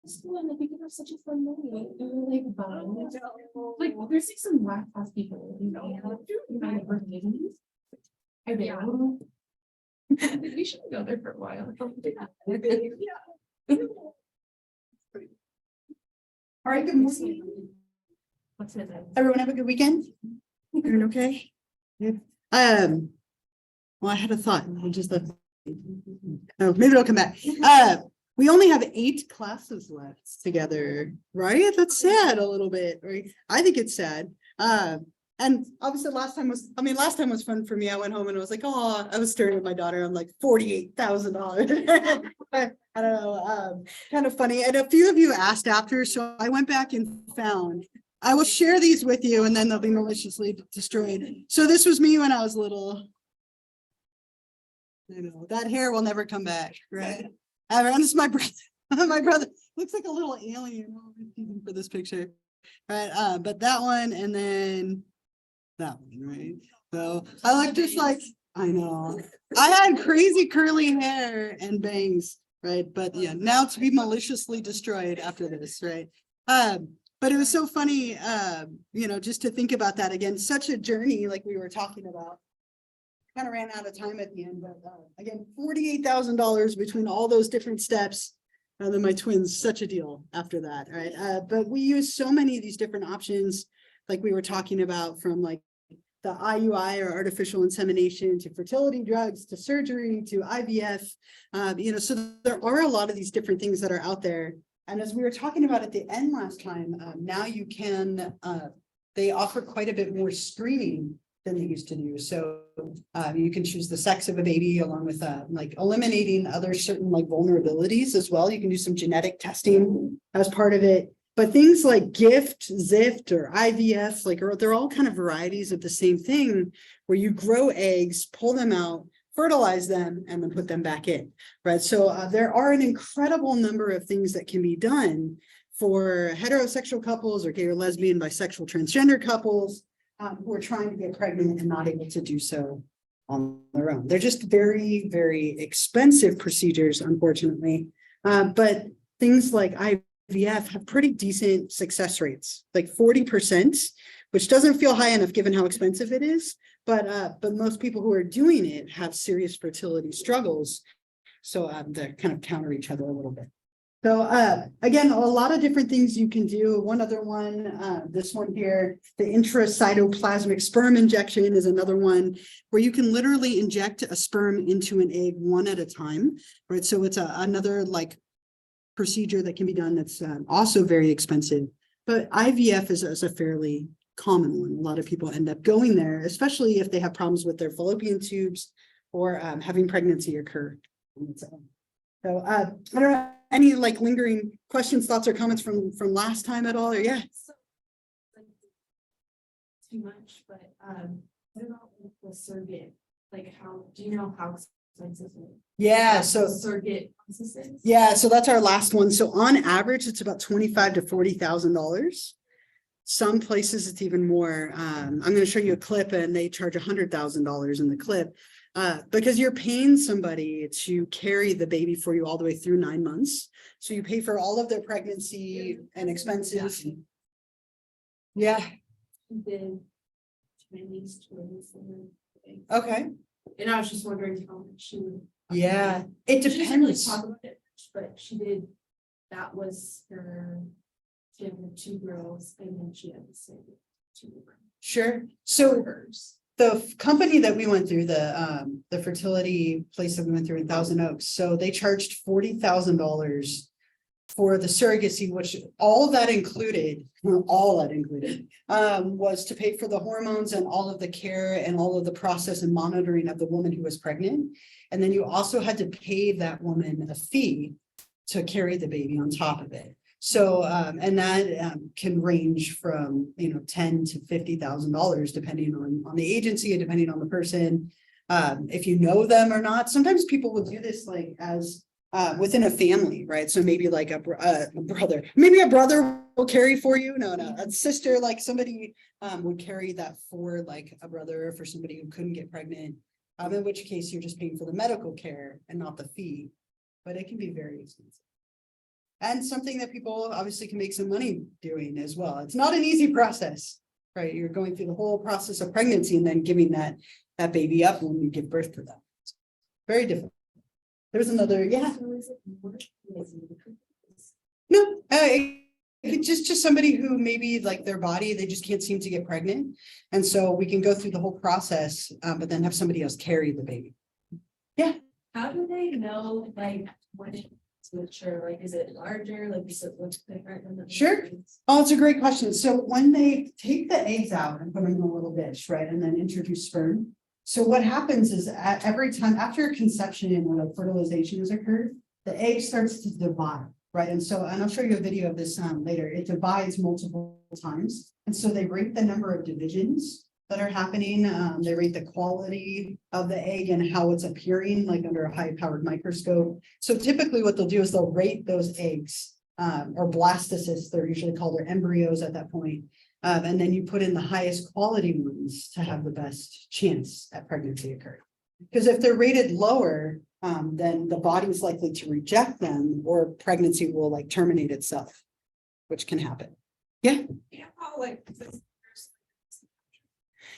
school and I think it was such a fun movie. And we're like, fun. Like, there's like some whack ass people, you know, in my neighborhood. I know. We should go there for a while. Yeah. All right, good morning. What's it? Everyone have a good weekend? Everyone okay? Well, I had a thought. I just left. Oh, maybe it'll come back. We only have 8 classes left together, right? That's sad a little bit, right? I think it's sad. And obviously last time was fun for me. I went home and I was like, oh, I was staring at my daughter. I'm like, $48,000. I don't know, kind of funny. And a few of you asked after, so I went back and found. I will share these with you and then they'll be maliciously destroyed. So this was me when I was little. I know that hair will never come back, right? And this is my brother. My brother looks like a little alien for this picture, right? But that one and then that one, right? So I look just like, I know. I had crazy curly hair and bangs, right? But yeah, now to be maliciously destroyed after this, right? But it was so funny, you know, just to think about that again, such a journey like we were talking about. Kind of ran out of time at the end, but again, $48,000 between all those different steps. And then my twins, such a deal after that, right? But we use so many of these different options, like we were talking about, from like the IUI or artificial insemination to fertility drugs to surgery to IVF. You know, so there are a lot of these different things that are out there. And as we were talking about at the end last time, now you can, they offer quite a bit more screening than they used to do. So you can choose the sex of a baby along with like eliminating other certain like vulnerabilities as well. You can do some genetic testing as part of it. But things like GIFT, ZIFT, or IVF, like they're all kind of varieties of the same thing, where you grow eggs, pull them out, fertilize them, and then put them back in, right? So there are an incredible number of things that can be done for heterosexual couples or gay or lesbian, bisexual, transgender couples who are trying to get pregnant and not able to do so on their own. They're just very, very expensive procedures, unfortunately. But things like IVF have pretty decent success rates, like 40%, which doesn't feel high enough given how expensive it is. But most people who are doing it have serious fertility struggles. So they kind of counter each other a little bit. So again, a lot of different things you can do. One other one, this one here, the intracytoplasmic sperm injection is another one where you can literally inject a sperm into an egg one at a time, right? So it's another like procedure that can be done that's also very expensive. But IVF is a fairly common one. A lot of people end up going there, especially if they have problems with their fallopian tubes or having pregnancy occur. So I don't know, any like lingering questions, thoughts, or comments from last time at all? Or yeah. So, like, too much, but what about the surrogate? Like, how do you know how expensive it is? Yeah, so surrogate processes? Yeah, so that's our last one. So on average, it's about $25,000 to $40,000. Some places it's even more. I'm going to show you a clip, and they charge $100,000 in the clip. Because you're paying somebody to carry the baby for you all the way through 9 months. So you pay for all of their pregnancy and expenses. Yeah. The twins. Okay. And I was just wondering how much she would. Yeah, it She doesn't really depends. talk about it much, but she did, that was her, she had 2 girls and then she had the same 2 girls. Sure. So the company that we went through, the fertility place that we went through in Thousand Oaks, so they charged $40,000 for the surrogacy, which all that included was to pay for the hormones and all of the care and all of the process and monitoring of the woman who was pregnant. And then you also had to pay that woman a fee to carry the baby on top of it. So, and that can range from, you know, $10,000 to $50,000, depending on the agency and depending on the person, if you know them or not. Sometimes people will do this like as within a family, right? So maybe like a brother, maybe a brother will carry for you. No, a sister, like somebody would carry that for like a brother or for somebody who couldn't get pregnant. In which case you're just paying for the medical care and not the fee, but it can be very expensive. and something that people obviously can make some money doing as well. It's not an easy process, right? You're going through the whole process of pregnancy and then giving that baby up when you give birth to them. Very difficult. There's another, yeah. No, just somebody who maybe like their body, they just can't seem to get pregnant. And so we can go through the whole process, but then have somebody else carry the baby. Yeah. How do they know, like, when it's mature? Like, is it larger? Like, does it look different than the? Sure. Oh, it's a great question. So when they take the eggs out and put them in a little dish, right, and then introduce sperm. So what happens is every time after conception or fertilization has occurred, the egg starts to divide, right? And I'll show you a video of this later. It divides multiple times. And so they rate the number of divisions that are happening. They rate the quality of the egg and how it's appearing, like under a high-powered microscope. So typically what they'll do is they'll rate those eggs, or blastocysts, they're usually called, or embryos at that point. And then you put in the highest quality ones to have the best chance at pregnancy occurring. Because if they're rated lower, then the body is likely to reject them, or pregnancy will like terminate itself, which can happen. Yeah.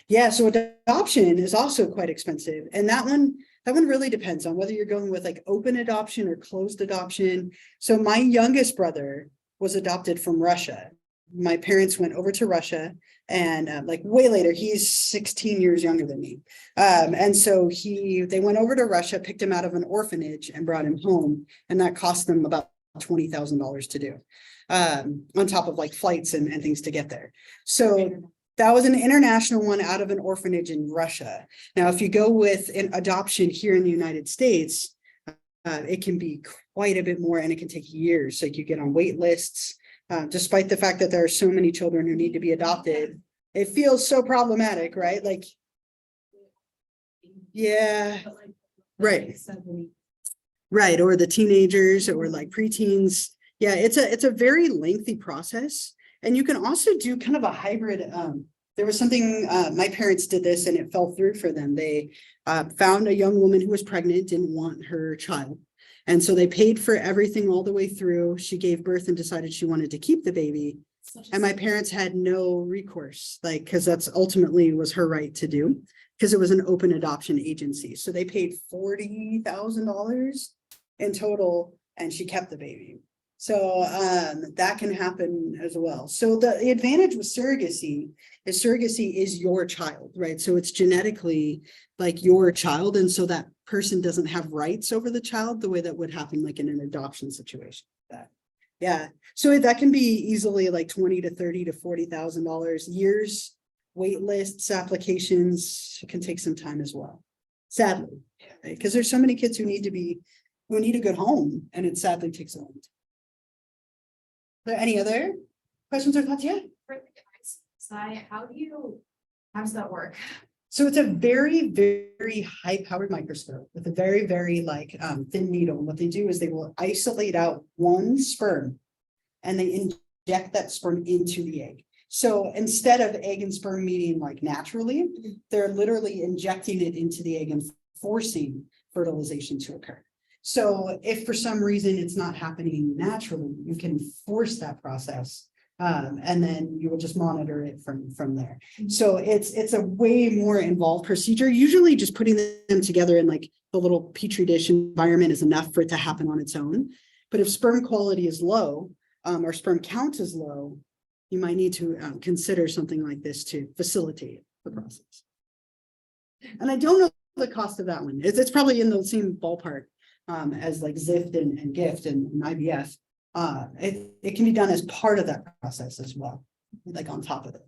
Yeah, so adoption is also quite expensive. And that one really depends on whether you're going with like open adoption or closed adoption. So my youngest brother was adopted from Russia. My parents went over to Russia, and like way later, he's 16 years younger than me. And so they went over to Russia, picked him out of an orphanage and brought him home. And that cost them about $20,000 to do, on top of like flights and things to get there. So that was an international one out of an orphanage in Russia. Now, if you go with an adoption here in the United States, it can be quite a bit more, and it can take years. So you get on wait lists. Despite the fact that there are so many children who need to be adopted, it feels so problematic, right? Like, yeah, right. Right, or the teenagers or like preteens. Yeah, it's a very lengthy process. And you can also do kind of a hybrid. There was something, my parents did this and it fell through for them. They found a young woman who was pregnant, didn't want her child. And so they paid for everything all the way through. She gave birth and decided she wanted to keep the baby. And my parents had no recourse, like, because that's ultimately was her right to do, because it was an open adoption agency. So they paid $40,000 in total, and she kept the baby. So that can happen as well. So the advantage with surrogacy is your child, right? So it's genetically like your child. And so that person doesn't have rights over the child the way that would happen like in an adoption situation. Yeah. So that can be easily like $20,000 to $30,000 to $40,000 years, wait lists, applications. It can take some time as well. Sadly, because there's so many kids who need a good home, and it sadly takes a long time. Are there any other questions or thoughts? Yeah. For the side, how does that work? So it's a very, very high-powered microscope with a very, very like thin needle. And what they do is they will isolate out one sperm, and they inject that sperm into the egg. So instead of egg and sperm meeting like naturally, they're literally injecting it into the egg and forcing fertilization to occur. So if for some reason it's not happening naturally, you can force that process. And then you will just monitor it from there. So it's a way more involved procedure. Usually just putting them together in like the little petri dish environment is enough for it to happen on its own. But if sperm quality is low, or sperm count is low, you might need to consider something like this to facilitate the process. And I don't know the cost of that one. It's probably in the same ballpark as like ZIFT and GIFT and IVF. It can be done as part of that process as well, like on top of it.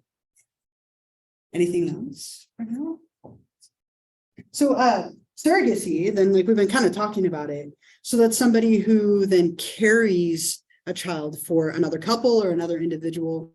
Anything else for now? So surrogacy, then like we've been kind of talking about it. So that's somebody who then carries a child for another couple or another individual.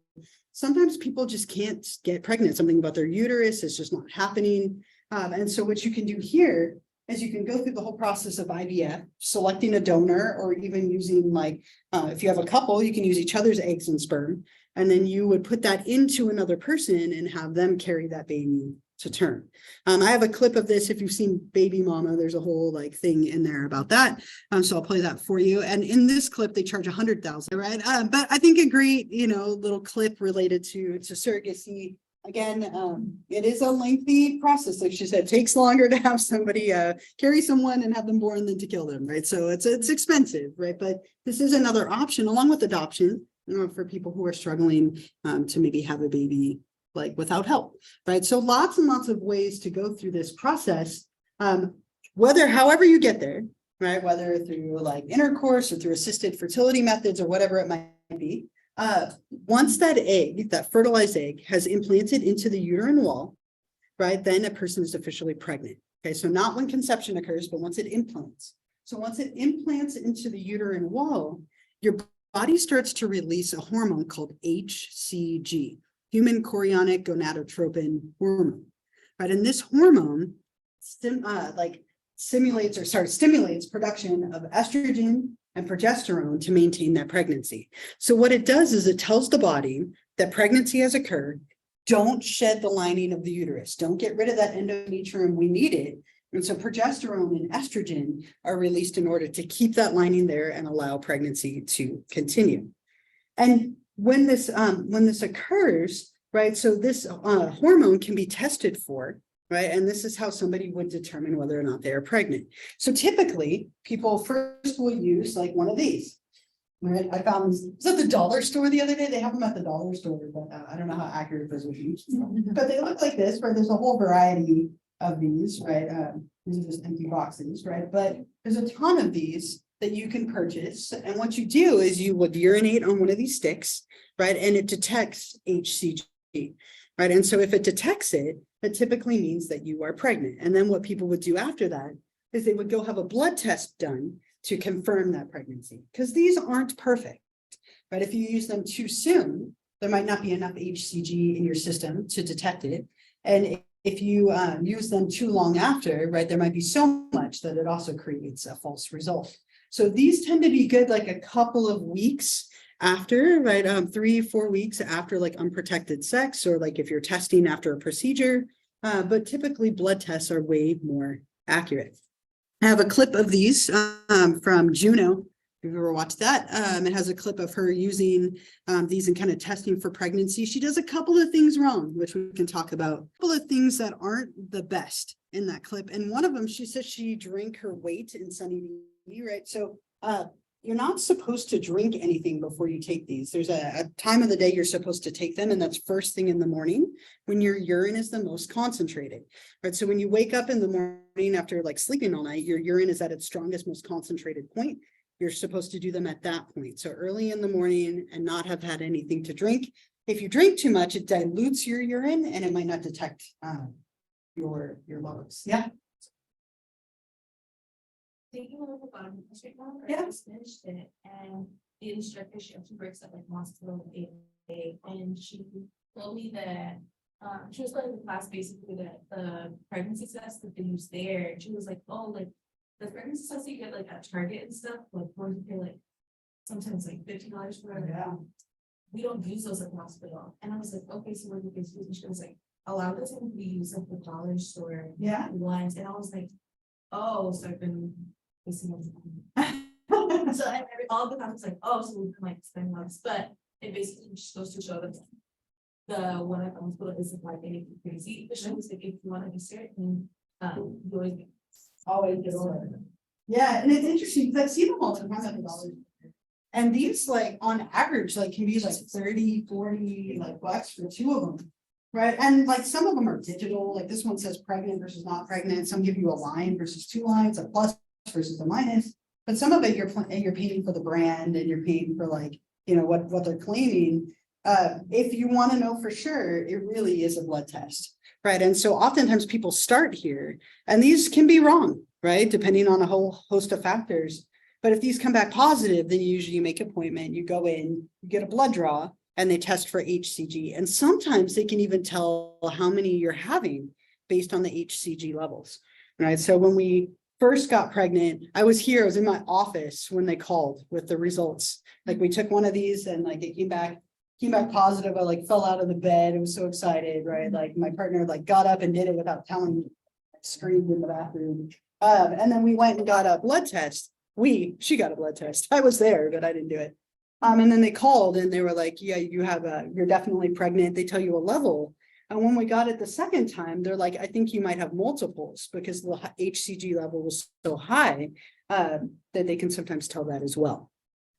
Sometimes people just can't get pregnant. Something about their uterus is just not happening. And so what you can do here is you can go through the whole process of IVF, selecting a donor, or even using like, if you have a couple, you can use each other's eggs and sperm, and then you would put that into another person and have them carry that baby to term. I have a clip of this. If you've seen Baby Mama, there's a whole like thing in there about that. So I'll play that for you. And in this clip, they charge $100,000, right? But I think a great, little clip related to surrogacy. Again, it is a lengthy process. Like she said, it takes longer to have somebody carry someone and have them born than to kill them, right? So it's expensive, right? But this is another option along with adoption, for people who are struggling to maybe have a baby like without help, right? So lots and lots of ways to go through this process, however you get there, right? Whether through like intercourse or through assisted fertility methods or whatever it might be. Once that fertilized egg has implanted into the uterine wall, right, then a person is officially pregnant. Okay, so not when conception occurs, but once it implants. So once it implants into the uterine wall, your body starts to release a hormone called HCG, human chorionic gonadotropin hormone, right? And this hormone stimulates production of estrogen and progesterone to maintain that pregnancy. So what it does is it tells the body that pregnancy has occurred. Don't shed the lining of the uterus. Don't get rid of that endometrium. We need it. And so progesterone and estrogen are released in order to keep that lining there and allow pregnancy to continue. And when this occurs, right, so this hormone can be tested for, right? And this is how somebody would determine whether or not they are pregnant. So typically, people first will use like one of these. Right? I found this was at the dollar store the other day. They have them at the dollar store, but I don't know how accurate this would be. But they look like this, right? There's a whole variety of these, right? These are just empty boxes, right? But there's a ton of these that you can purchase. And what you do is you would urinate on one of these sticks, right? And it detects HCG, right? And so if it detects it, that typically means that you are pregnant. And then what people would do after that is they would go have a blood test done to confirm that pregnancy, because these aren't perfect, right? If you use them too soon, there might not be enough HCG in your system to detect it. And if you use them too long after, right, there might be so much that it also creates a false result. So these tend to be good like a couple of weeks after, right, 3-4 weeks after like unprotected sex, or like if you're testing after a procedure, but typically blood tests are way more accurate. I have a clip of these from Juno. If you've ever watched that, it has a clip of her using these and kind of testing for pregnancy. She does a couple of things wrong, which we can talk about. A couple of things that aren't the best in that clip. And one of them, she says she drank her weight in Sunny D, right? So you're not supposed to drink anything before you take these. There's a time of the day you're supposed to take them, and that's first thing in the morning when your urine is the most concentrated, right? So when you wake up in the morning after like sleeping all night, your urine is at its strongest, most concentrated point. You're supposed to do them at that point. So early in the morning and not have had anything to drink. If you drink too much, it dilutes your urine and it might not detect your levels. Yeah. Taking a look at the right now, Yeah. I just finished it, and the instructor, she breaks up like hospital day, and she told me that she was going to the class basically that the pregnancy test that they use there. And she was like, oh, like the pregnancy test you get like at Target and stuff, like where you pay like sometimes like $50 for it. Yeah. We don't use those at the hospital. And I was like, okay, so what do you guys use? And she was like, a lot of the time we use like the dollar store ones. And I was like, oh, so I've been wasting my time. So all the time it's like, oh, so we can like spend less, but it basically just goes to show that the one at the hospital isn't like anything crazy. But she was like, if you want to be certain, you always get over it. Yeah, and it's interesting because I see them all the time at the dollar. And these like on average like can be like 30-40 like bucks for two of them. Right. And like some of them are digital, like this one says pregnant versus not pregnant. Some give you a line versus 2 lines, a plus versus a minus. But some of it you're paying for the brand and you're paying for like, what they're claiming. If you want to know for sure, it really is a blood test. Right. And so oftentimes people start here and these can be wrong, right? Depending on a whole host of factors. But if these come back positive, then usually you make an appointment, you go in, you get a blood draw, and they test for HCG. And sometimes they can even tell how many you're having based on the HCG levels, right? So when we first got pregnant, I was in my office when they called with the results. Like we took one of these and like it came back came back positive. I like fell out of the bed. I was so excited, right? Like my partner like got up and did it without telling me, screamed in the bathroom. And then we went and got a blood test. She got a blood test. I was there, but I didn't do it. And then they called and they were like, yeah, you're definitely pregnant. They tell you a level. And when we got it the second time, they're like, I think you might have multiples because the HCG level was so high that they can sometimes tell that as well.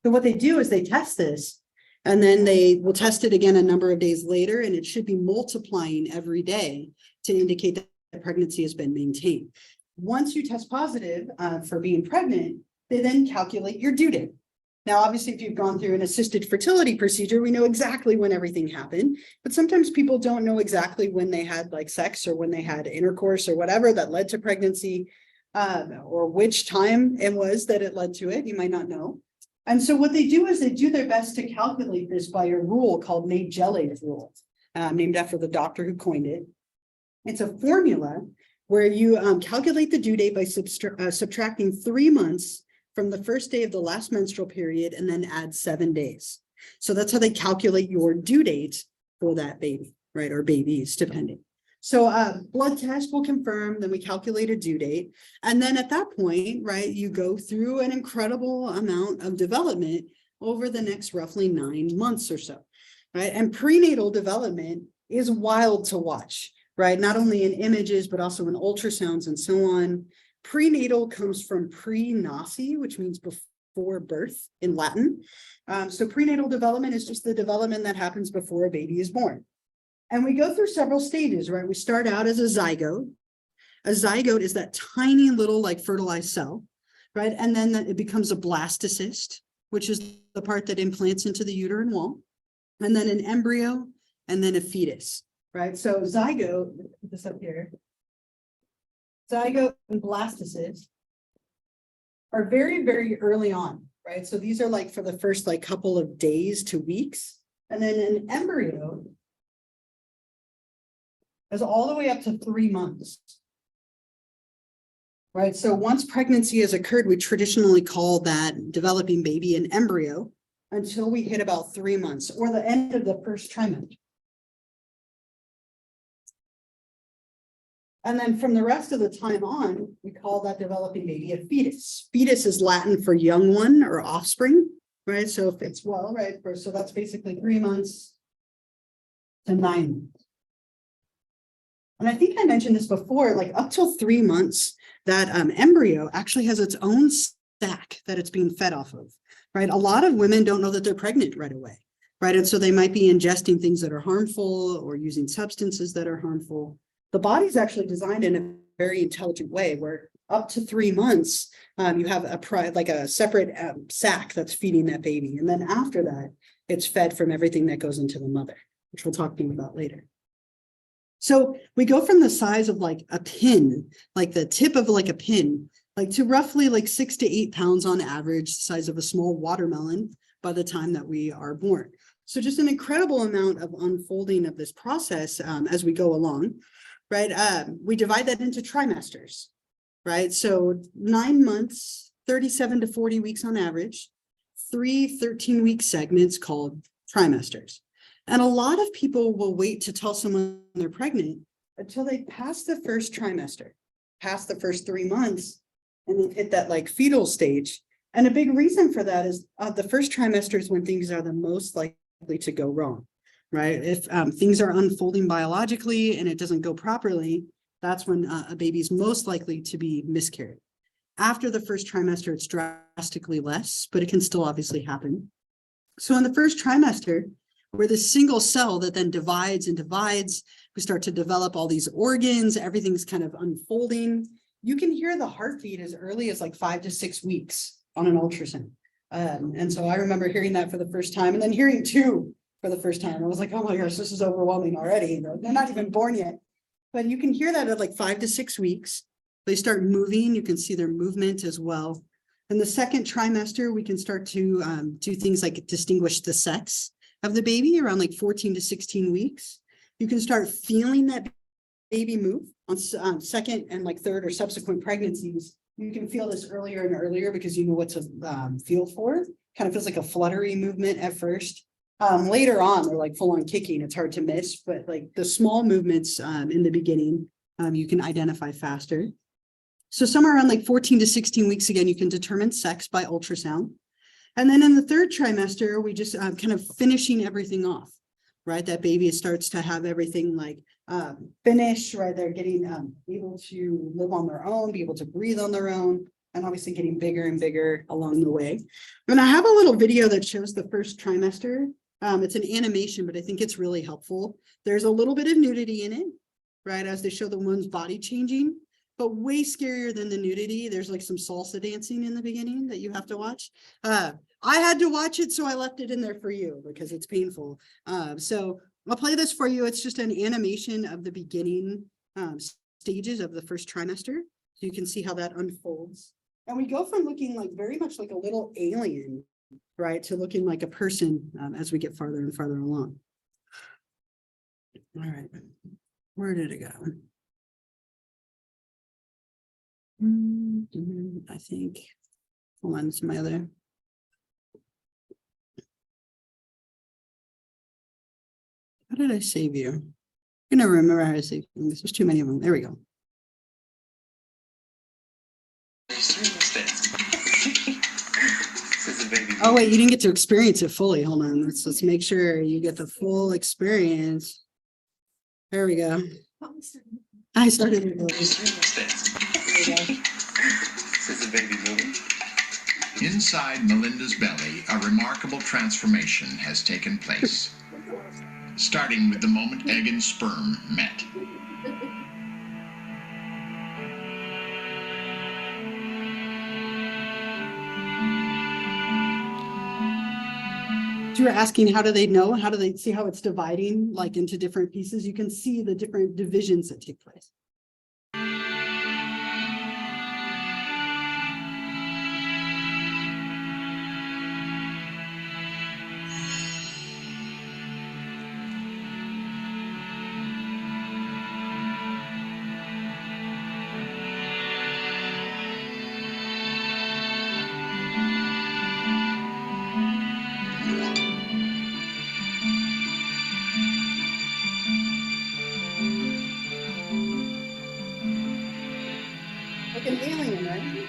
So what they do is they test this and then they will test it again a number of days later, and it should be multiplying every day to indicate that the pregnancy has been maintained. Once you test positive for being pregnant, they then calculate your due date. Now, obviously, if you've gone through an assisted fertility procedure, we know exactly when everything happened, but sometimes people don't know exactly when they had like sex or when they had intercourse or whatever that led to pregnancy, or which time it was that it led to it. You might not know. And so what they do is they do their best to calculate this by a rule called Naegele's rule, named after the doctor who coined it. It's a formula where you calculate the due date by subtracting 3 months from the first day of the last menstrual period and then add 7 days. So that's how they calculate your due date for that baby, right? Or babies, depending. So blood test will confirm, then we calculate a due date. And then at that point, right, you go through an incredible amount of development over the next roughly 9 months or so, right? And prenatal development is wild to watch, right? Not only in images, but also in ultrasounds and so on. Prenatal comes from pre-nasi, which means before birth in Latin. So prenatal development is just the development that happens before a baby is born. And we go through several stages, right? We start out as a zygote. A zygote is that tiny little like fertilized cell, right? And then it becomes a blastocyst, which is the part that implants into the uterine wall. And then an embryo, and then a fetus, right? So zygote, put this up here. Zygote and blastocyst are very, very early on, right? So these are like for the first like couple of days to weeks. And then an embryo is all the way up to 3 months, right? So once pregnancy has occurred, we traditionally call that developing baby an embryo until we hit about 3 months or the end of the first trimester. And then from the rest of the time on, we call that developing baby a fetus. Fetus is Latin for young one or offspring, right? So if it's well, right? So that's basically 3 months to 9 months. And I think I mentioned this before, like up till 3 months, that embryo actually has its own sac that it's being fed off of, right? A lot of women don't know that they're pregnant right away, right? And so they might be ingesting things that are harmful or using substances that are harmful. The body's actually designed in a very intelligent way where up to 3 months, you have a separate sac that's feeding that baby. And then after that, it's fed from everything that goes into the mother, which we'll talk to you about later. So we go from the size of like a pin, like the tip of like a pin, like to roughly like 6 to 8 pounds on average, the size of a small watermelon by the time that we are born. So just an incredible amount of unfolding of this process as we go along. Right, we divide that into trimesters, right? So 9 months, 37 to 40 weeks on average, 3 13-week segments called trimesters. And a lot of people will wait to tell someone they're pregnant until they pass the first trimester, pass the first 3 months, and then hit that like fetal stage. And a big reason for that is the first trimester is when things are the most likely to go wrong. Right? If things are unfolding biologically and it doesn't go properly, that's when a baby's most likely to be miscarried. After the first trimester, it's drastically less, but it can still obviously happen. So in the first trimester, we're this single cell that then divides and divides. We start to develop all these organs. Everything's kind of unfolding. You can hear the heartbeat as early as like 5 to 6 weeks on an ultrasound. And so I remember hearing that for the first time and then hearing 2 for the first time. I was like, oh my gosh, this is overwhelming already. They're not even born yet. But you can hear that at like 5 to 6 weeks. They start moving. You can see their movement as well. In the second trimester, we can start to do things like distinguish the sex of the baby around like 14 to 16 weeks. You can start feeling that baby move on second and like third or subsequent pregnancies. You can feel this earlier and earlier because you know what to feel for. Kind of feels like a fluttery movement at first. Later on, they're like full on kicking. It's hard to miss, but like the small movements in the beginning, you can identify faster. So somewhere around like 14 to 16 weeks, again, you can determine sex by ultrasound. And then in the third trimester, we just kind of finishing everything off, right? That baby starts to have everything like finished, right? They're getting able to live on their own, be able to breathe on their own, and obviously getting bigger and bigger along the way. And I have a little video that shows the first trimester. It's an animation, but I think it's really helpful. There's a little bit of nudity in it, right? As they show the woman's body changing, but way scarier than the nudity. There's like some salsa dancing in the beginning that you have to watch. I had to watch it, so I left it in there for you because it's painful. So I'll play this for you. It's just an animation of the beginning stages of the first trimester. So you can see how that unfolds. And we go from looking like very much like a little alien, right, to looking like a person as we get farther and farther along. All right, where did it go? I think, hold on, it's my other. How did I save you? I never remember how to save things. There's too many of them. There we go. Oh wait, you didn't get to experience it fully. Hold on. Let's make sure you get the full experience. There we go. I started it. Inside Melinda's belly, a remarkable transformation has taken place, starting with the moment egg and sperm met. You were asking, how do they know? How do they see how it's dividing like into different pieces? You can see the different divisions that take place. Like an alien, right?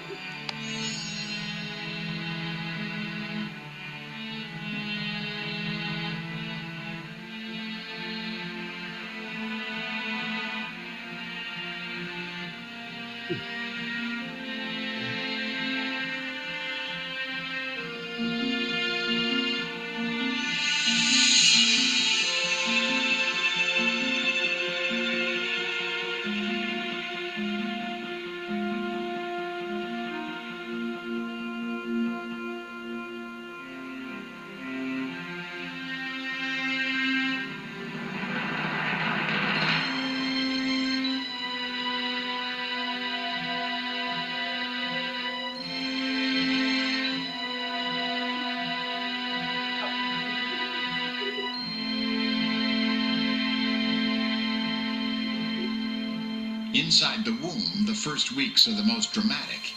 Inside the womb, the first weeks are the most dramatic.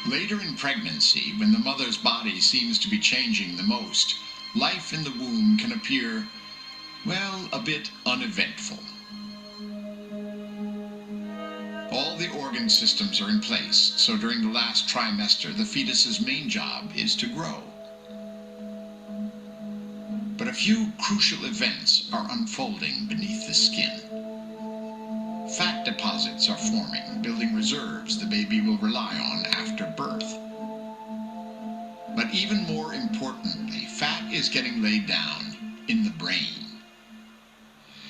Later in pregnancy, when the mother's body seems to be changing the most, life in the womb can appear, well, a bit uneventful. All the organ systems are in place, so during the last trimester, the fetus's main job is to grow. But a few crucial events are unfolding beneath the skin. Fat deposits are forming, building reserves the baby will rely on after birth. But even more importantly, fat is getting laid down in the brain.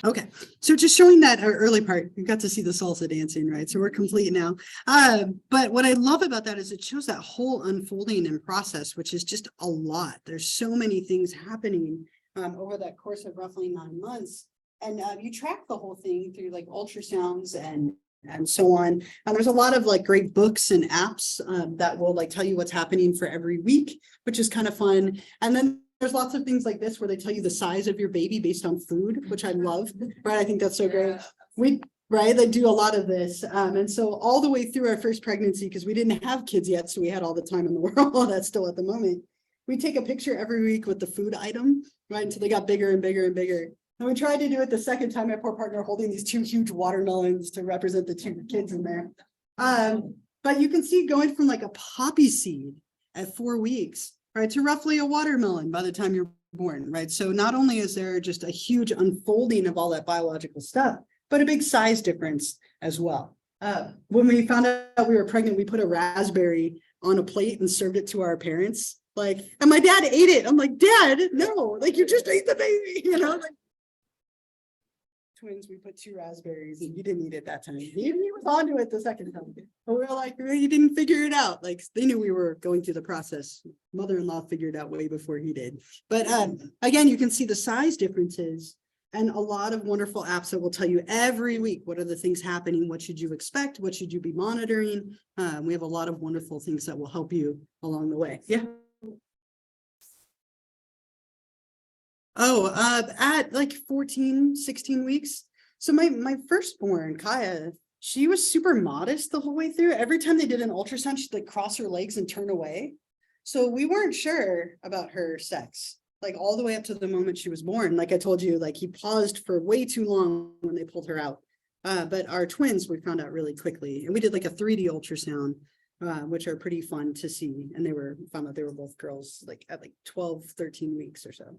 Okay, so just showing that early part, you got to see the salsa dancing, right? So we're complete now. But what I love about that is it shows that whole unfolding and process, which is just a lot. There's so many things happening over that course of roughly 9 months. And you track the whole thing through like ultrasounds and so on. And there's a lot of like great books and apps that will like tell you what's happening for every week, which is kind of fun. And then there's lots of things like this where they tell you the size of your baby based on food, which I love, right? I think that's so great. Right, they do a lot of this. And so all the way through our first pregnancy, because we didn't have kids yet, so we had all the time in the world, that's still at the moment. we take a picture every week with the food item, right? Until they got bigger and bigger and bigger. And we tried to do it the second time, my poor partner holding these 2 huge watermelons to represent the 2 kids in there. But you can see going from like a poppy seed at 4 weeks, right, to roughly a watermelon by the time you're born, right? So not only is there just a huge unfolding of all that biological stuff, but a big size difference as well. When we found out we were pregnant, we put a raspberry on a plate and served it to our parents. Like, and my dad ate it. I'm like, Dad, no, like you just ate the baby, you know? Like, twins, we put 2 raspberries and you didn't eat it that time. He was onto it the second time. But we were like, you didn't figure it out. Like they knew we were going through the process. Mother-in-law figured it out way before he did. But again, you can see the size differences and a lot of wonderful apps that will tell you every week, what are the things happening? What should you expect? What should you be monitoring? We have a lot of wonderful things that will help you along the way. Yeah. Oh, at like 14, 16 weeks. So my firstborn, Kaya, she was super modest the whole way through. Every time they did an ultrasound, she'd like cross her legs and turn away. So we weren't sure about her sex, like all the way up to the moment she was born. Like I told you, like he paused for way too long when they pulled her out. But our twins, we found out really quickly. And we did like a 3D ultrasound, which are pretty fun to see. And found out they were both girls, like at like 12, 13 weeks or so.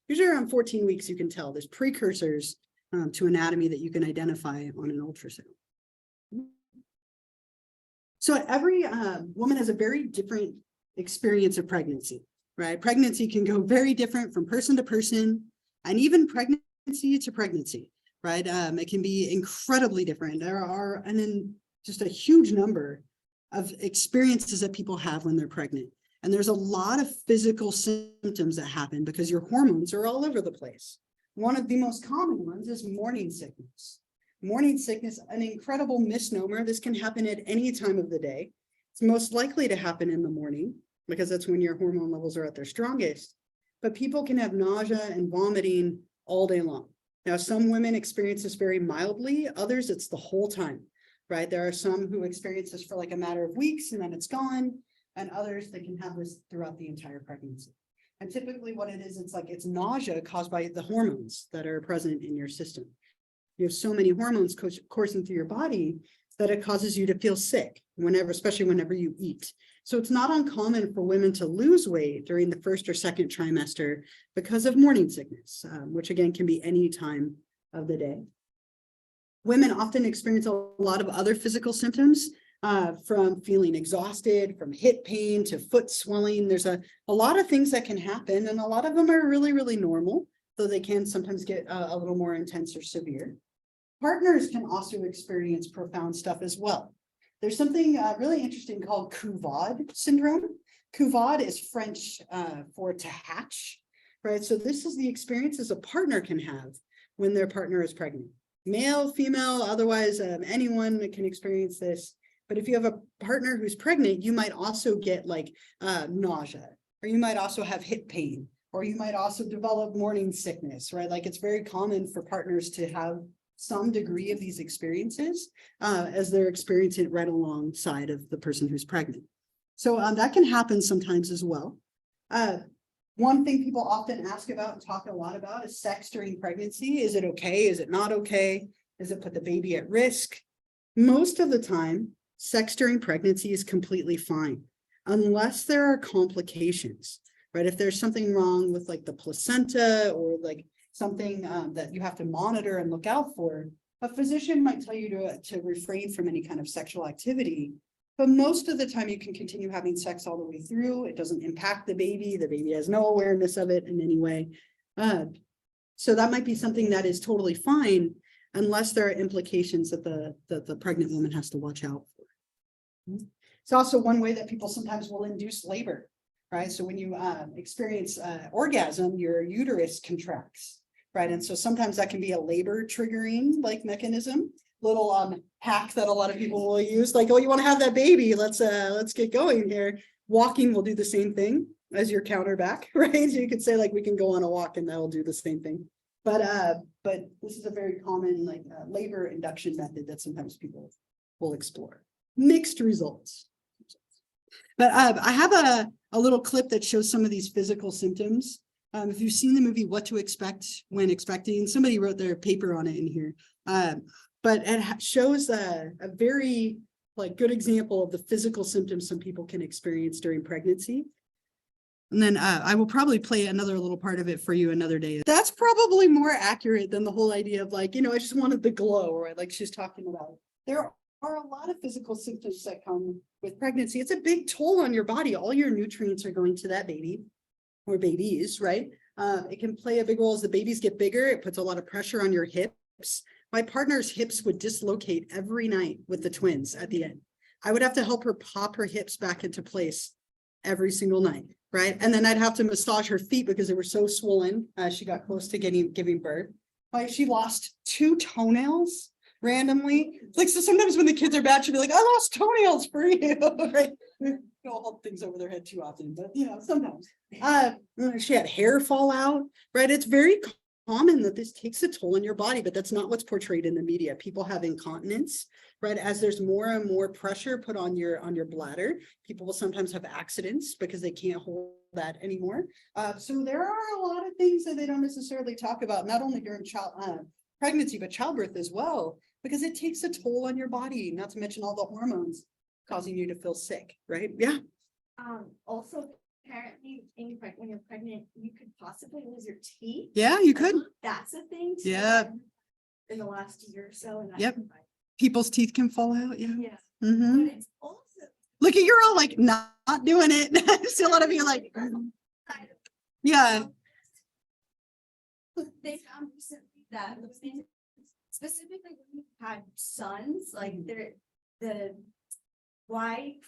Usually around 14 weeks, you can tell there's precursors to anatomy that you can identify on an ultrasound. So every woman has a very different experience of pregnancy, right? Pregnancy can go very different from person to person, and even pregnancy to pregnancy, right? It can be incredibly different. There are just a huge number of experiences that people have when they're pregnant. And there's a lot of physical symptoms that happen because your hormones are all over the place. One of the most common ones is morning sickness. Morning sickness, an incredible misnomer. This can happen at any time of the day. It's most likely to happen in the morning because that's when your hormone levels are at their strongest. But people can have nausea and vomiting all day long. Now, some women experience this very mildly. Others, it's the whole time, right? There are some who experience this for like a matter of weeks and then it's gone. And others that can have this throughout the entire pregnancy. And typically what it is, it's nausea caused by the hormones that are present in your system. You have so many hormones coursing through your body that it causes you to feel sick especially whenever you eat. So it's not uncommon for women to lose weight during the first or second trimester because of morning sickness, which again can be any time of the day. Women often experience a lot of other physical symptoms, from feeling exhausted, from hip pain to foot swelling. There's a lot of things that can happen, and a lot of them are really, really normal, though they can sometimes get a little more intense or severe. Partners can also experience profound stuff as well. There's something really interesting called Couvade syndrome. Couvade is French for to hatch, right? So this is the experiences a partner can have when their partner is pregnant. Male, female, otherwise anyone that can experience this. But if you have a partner who's pregnant, you might also get like nausea, or you might also have hip pain, or you might also develop morning sickness, right? Like it's very common for partners to have some degree of these experiences as they're experiencing it right alongside of the person who's pregnant. So that can happen sometimes as well. One thing people often ask about and talk a lot about is sex during pregnancy. Is it okay? Is it not okay? Does it put the baby at risk? Most of the time, sex during pregnancy is completely fine, unless there are complications, right? If there's something wrong with like the placenta or like something that you have to monitor and look out for, a physician might tell you to refrain from any kind of sexual activity. But most of the time you can continue having sex all the way through. It doesn't impact the baby. The baby has no awareness of it in any way. So that might be something that is totally fine, unless there are implications that the pregnant woman has to watch out for. It's also one way that people sometimes will induce labor, right? So when you experience orgasm, your uterus contracts, right? And so sometimes that can be a labor triggering like mechanism. Little hack that a lot of people will use, like, oh, you want to have that baby? Let's get going here. Walking will do the same thing as your counter back, right? So you could say like we can go on a walk and that'll do the same thing. But this is a very common like labor induction method that sometimes people will explore. Mixed results. But I have a little clip that shows some of these physical symptoms. If you've seen the movie What to Expect When Expecting, somebody wrote their paper on it in here. But it shows a very like good example of the physical symptoms some people can experience during pregnancy. And then I will probably play another little part of it for you another day. That's probably more accurate than the whole idea of like, I just wanted the glow, or like she's talking about. There are a lot of physical symptoms that come with pregnancy. It's a big toll on your body. All your nutrients are going to that baby or babies, right? It can play a big role as the babies get bigger. It puts a lot of pressure on your hips. My partner's hips would dislocate every night with the twins at the end. I would have to help her pop her hips back into place every single night, right? And then I'd have to massage her feet because they were so swollen as she got close to giving birth. Like she lost 2 toenails randomly. Like, so sometimes when the kids are bad, she'll be like, I lost toenails for you, right? Don't hold things over their head too often, but sometimes. She had hair fall out, right? It's very common that this takes a toll on your body, but that's not what's portrayed in the media. People have incontinence, right? As there's more and more pressure put on your bladder, people will sometimes have accidents because they can't hold that anymore. So there are a lot of things that they don't necessarily talk about, not only during pregnancy, but childbirth as well, because it takes a toll on your body, not to mention all the hormones causing you to feel sick, right? Yeah. Also, apparently, when you're pregnant, you could possibly lose your teeth. Yeah, you could. That's a thing. too, Yeah. In the last year or so. And Yep. People's teeth can fall out. Yeah. Yeah. Mhm. But it's also. Look at you're all like not doing it. Still a lot of you like, yeah. They found recently that specifically when you had sons, like the white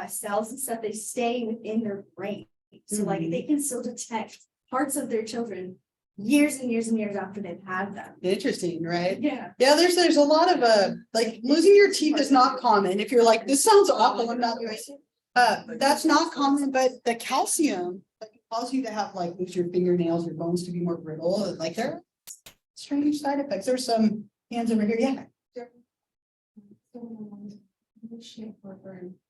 cells and stuff, they stay within their brain. So like they can still detect parts of their children years and years and years after they've had them. Interesting, right? Yeah. Yeah, there's a lot of like losing your teeth is not common. If you're like, this sounds awful, I'm not doing it. That's not common, but the calcium that can cause you to have like lose your fingernails, your bones to be more brittle, like there are strange side effects. There's some hands over here. Yeah.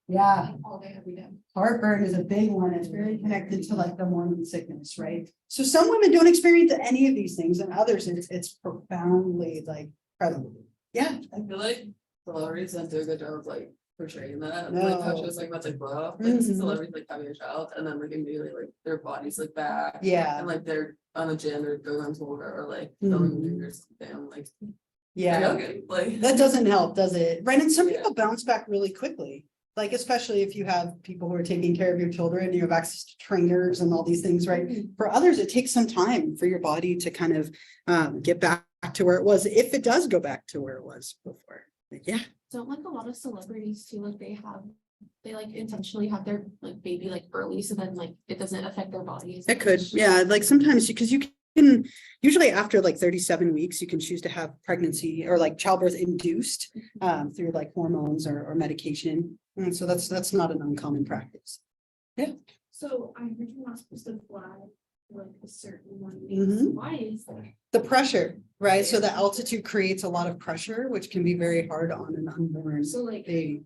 Yeah. All day, every day. Heartburn is a big one. It's very connected to like the morning sickness, right? So some women don't experience any of these things, and others it's profoundly like incredible. Yeah. I feel like celebrities don't do a good job of like portraying that. No. Like how she was like about to like blow up. Like Mhm. celebrities like having a child and then like immediately like their body's like back. Yeah. And like they're on the gym or going on tour or like Mhm. filming or something. I'm like, Yeah. okay. Like That doesn't help, does it? Right. And some Yeah. people bounce back really quickly. Like, especially if you have people who are taking care of your children, you have access to trainers and all these things, right? For others, it takes some time for your body to kind of get back to where it was, if it does go back to where it was before. Like, yeah. Don't like a lot of celebrities too, like they like intentionally have their like baby like early, so then like it doesn't affect their bodies. It could, yeah, like sometimes because you can usually after like 37 weeks, you can choose to have pregnancy or like childbirth induced through like hormones or medication. And so that's not an uncommon practice. So I heard you're not supposed to fly like a certain one. Mhm. Why is that? The pressure, right? So the altitude creates a lot of pressure, which can be very hard on an unborn So like baby.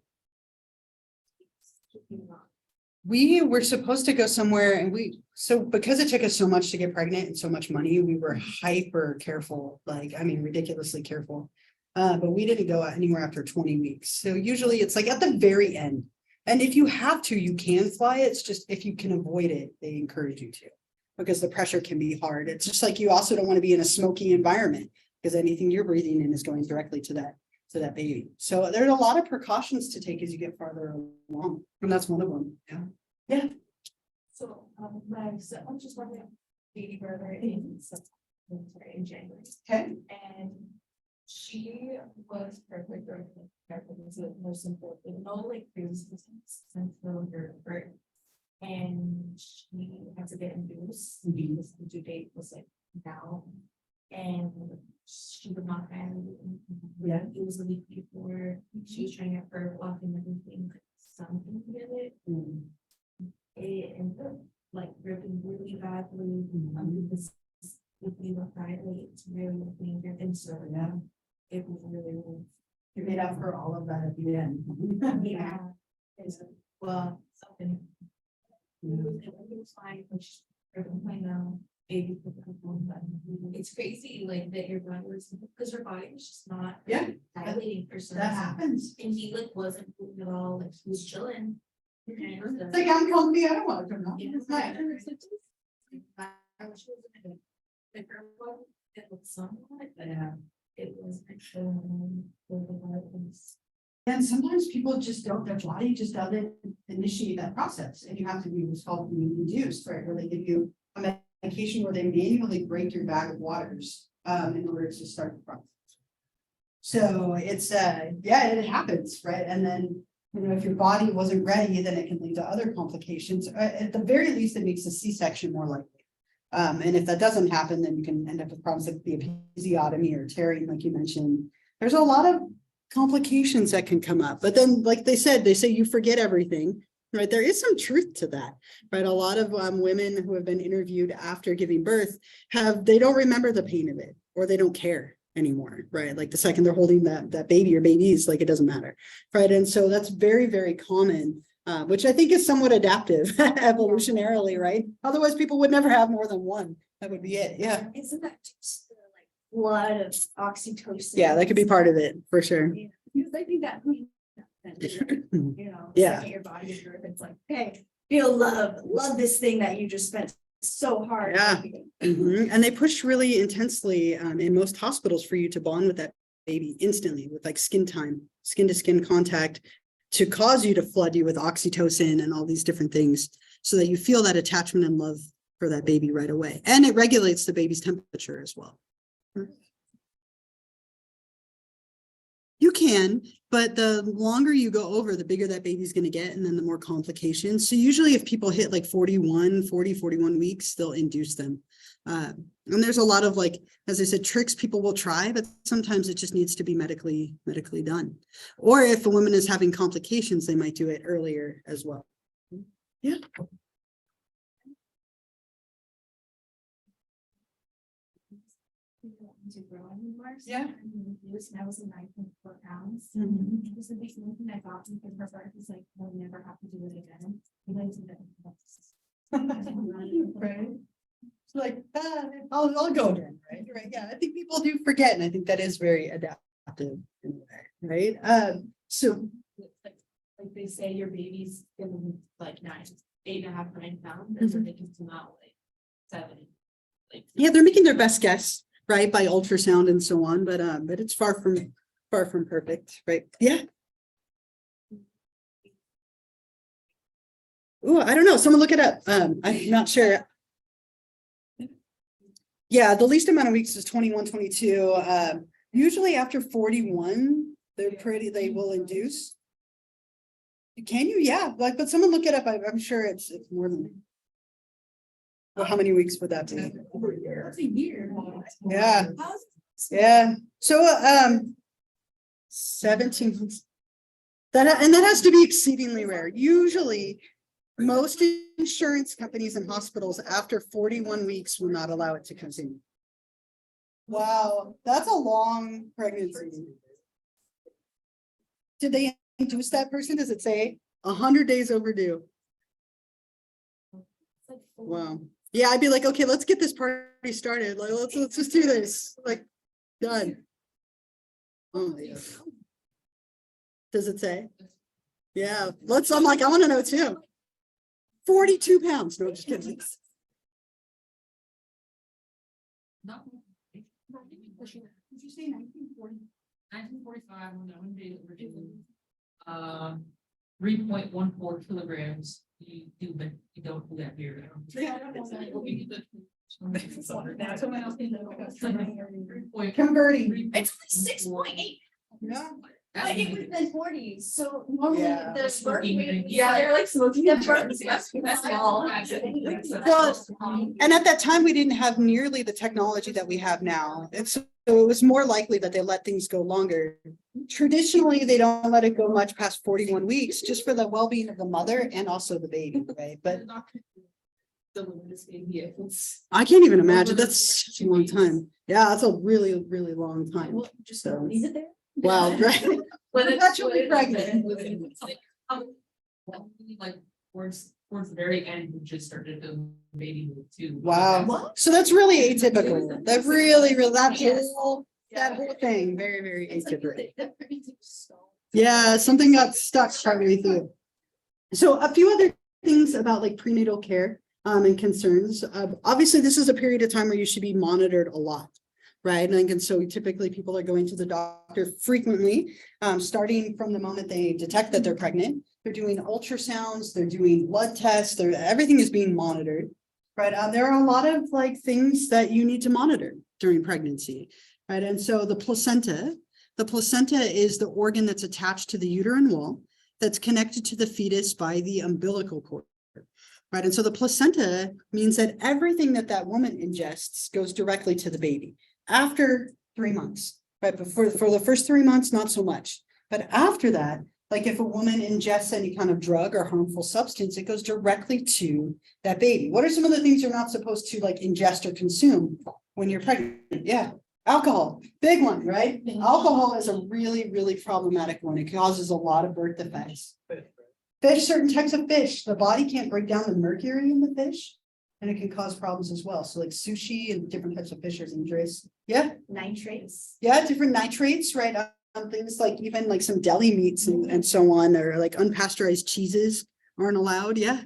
We were supposed to go somewhere and so because it took us so much to get pregnant and so much money, we were hyper careful, like, I mean, ridiculously careful. But we didn't go anywhere after 20 weeks. So usually it's like at the very end. And if you have to, you can fly. It's just if you can avoid it, they encourage you to, because the pressure can be hard. It's just like you also don't want to be in a smoky environment because anything you're breathing in is going directly to that baby. So there's a lot of precautions to take as you get farther along. And that's one of them. Yeah. Yeah. So, my son just wanted baby brother in January. Okay. And she was perfect during the most important, no like previous since her birth. And she had to get induced, because the due date was like now. And she would not have, Yeah. it was a week before, she was trying to get her walk and everything, like something together. It ended up like ripping really badly. This if we were Friday, it's really dangerous, and so Yeah. it was really. You made up for all of that at the end. Yeah. Well, something. It was fine, which, I know, baby. It's crazy, like, that your body was, because your body was just not. Yeah. Dilating for some That reason. happens. And he like wasn't moving at all, like he was chilling. And, It's like, I'm comfy, I don't want to turn off. yeah, It's nice. I wish it was in a thicker one, it looked somewhat, but it was actually. And sometimes people just don't, their body just doesn't initiate that process, and you have to do what's called immune induced, right, where they give you a medication where they manually break your bag of waters, in order to start the process. So it's, yeah, it happens, right, and then, you know, if your body wasn't ready, then it can lead to other complications, at the very least, it makes a C-section more likely. And if that doesn't happen, then you can end up with problems like the episiotomy or tearing, like you mentioned. There's a lot of complications that can come up, but then, like they say you forget everything, right? There is some truth to that, right? A lot of women who have been interviewed after giving birth they don't remember the pain of it, or they don't care anymore, right? Like the second they're holding that baby or babies, like it doesn't matter, right? And so that's very, very common. Which I think is somewhat adaptive evolutionarily, right? Otherwise, people would never have more than one. That would be it. Yeah. Isn't that just the like blood of oxytocin? Yeah, that could be part of it for sure. Yeah, because I think that, you know, the Yeah. second your body is birth, it's like, hey, feel love this thing that you just spent so hard. Yeah. making. And they push really intensely in most hospitals for you to bond with that baby instantly with like skin time, skin to skin contact, to cause you to flood you with oxytocin and all these different things so that you feel that attachment and love for that baby right away. And it regulates the baby's temperature as well. You can, but the longer you go over, the bigger that baby's going to get, and then the more complications. So usually if people hit like 41 weeks, they'll induce them. And there's a lot of, like, as I said, tricks people will try, but sometimes it just needs to be medically done. Or if a woman is having complications, they might do it earlier as well. Yeah. To grow anymore. Yeah. And I was in 9.4 pounds. Mhm. It was the big thing I thought because her birth was like, we'll never have to do it again. And I did it. Right. It's like, I'll go then, right? Right. Yeah, I think people do forget, and I think that is very adaptive in a way, right? So Like they say, your baby's gonna be like 8.5, 9 pounds, and then they can come out like 7. Like, yeah, they're making their best guess, right, by ultrasound and so on, but it's far from perfect, right? Yeah. Oh, I don't know. Someone look it up. I'm not sure. Yeah, the least amount of weeks is 21, 22. Usually after 41, they will induce. Can you? Yeah, like, but someone look it up. I'm sure it's more than. Well, how many weeks would that be? That's a year. Yeah. Yeah. So 17 months. That has to be exceedingly rare. Usually, most insurance companies and hospitals after 41 weeks will not allow it to continue. Wow, that's a long pregnancy. Did they induce that person? Does it say 100 days overdue? Wow. Yeah, I'd be like, okay, let's get this party started. Like, let's just do this. Like, done. Oh my God. Does it say? Yeah, I'm like, I want to know too. 42 pounds. No, just kidding. Did you say 1940? 1945 when that one day that we're doing 3.14 kilograms. You don't do that here. Converting. It's only 6.8. Yeah. But it was in 40s, so normally Yeah. the birth weight. Yeah, they're like smoking. The birth is small. Well, and at that time, we didn't have nearly the technology that we have now. And so it was more likely that they let things go longer. Traditionally, they don't let it go much past 41 weeks, just for the well-being of the mother and also the baby, right? But I can't even imagine. That's such a long time. Yeah, that's a really, really long time. Just So, leave it there. wow, right? When Perpetually pregnant. Like towards the very end, we just started the baby move too. Wow. So that's really atypical. That really, that whole thing, very, very atypical. Yeah, something got stuck partway through. So a few other things about like prenatal care and concerns. Obviously, this is a period of time where you should be monitored a lot, right? And so typically people are going to the doctor frequently, starting from the moment they detect that they're pregnant. They're doing ultrasounds, they're doing blood tests, everything is being monitored, right? There are a lot of like things that you need to monitor during pregnancy, right? And so the placenta is the organ that's attached to the uterine wall that's connected to the fetus by the umbilical cord, right? And so the placenta means that everything that woman ingests goes directly to the baby after 3 months, right? But for the first 3 months, not so much. But after that, like if a woman ingests any kind of drug or harmful substance, it goes directly to that baby. What are some of the things you're not supposed to like ingest or consume when you're pregnant? Yeah. Alcohol, big one, right? Alcohol is a really, really problematic one. It causes a lot of birth defects. Fish, certain types of fish, the body can't break down the mercury in the fish, and it can cause problems as well. So like sushi and different types of fish are dangerous. Yeah. Nitrates. Yeah, different nitrates, right? Things like even like some deli meats and so on, or like unpasteurized cheeses aren't allowed. Yeah.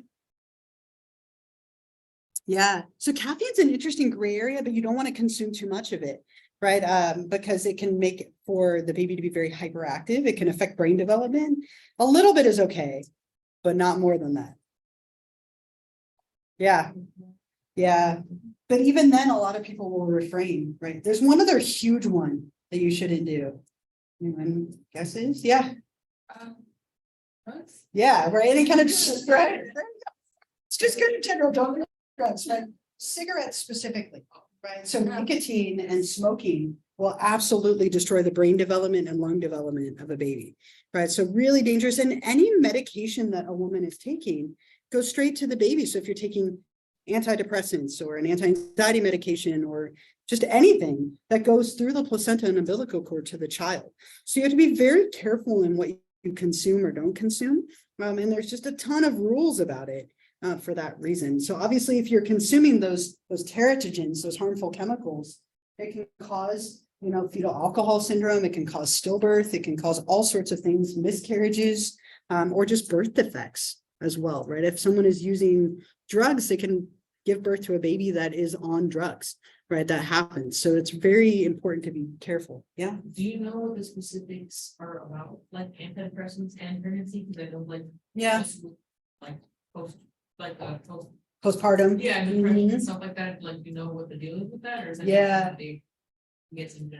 Yeah. So caffeine's an interesting gray area, but you don't want to consume too much of it, right? Because it can make for the baby to be very hyperactive. It can affect brain development. A little bit is okay, but not more than that. Yeah. Yeah. But even then, a lot of people will refrain, right? There's one other huge one that you shouldn't do. Anyone guesses? Yeah. Yeah, right. Any kind of right. It's just good in general. Don't drugs, right? Cigarettes specifically, right? So nicotine and smoking will absolutely destroy the brain development and lung development of a baby, right? So really dangerous. And any medication that a woman is taking goes straight to the baby. So if you're taking antidepressants or an anti-anxiety medication or just anything that goes through the placenta and umbilical cord to the child. So you have to be very careful in what you consume or don't consume. And there's just a ton of rules about it for that reason. So obviously, if you're consuming those teratogens, those harmful chemicals, it can cause, fetal alcohol syndrome. It can cause stillbirth. It can cause all sorts of things, miscarriages, or just birth defects as well, right? If someone is using drugs, they can give birth to a baby that is on drugs, right? That happens. So it's very important to be careful. Yeah. Do you know what the specifics are about, like antidepressants and pregnancy? Because I know, like, Yeah. like post, Postpartum. yeah, depression and stuff like that. Like, you know what the deal is with that, or is it Yeah. they get some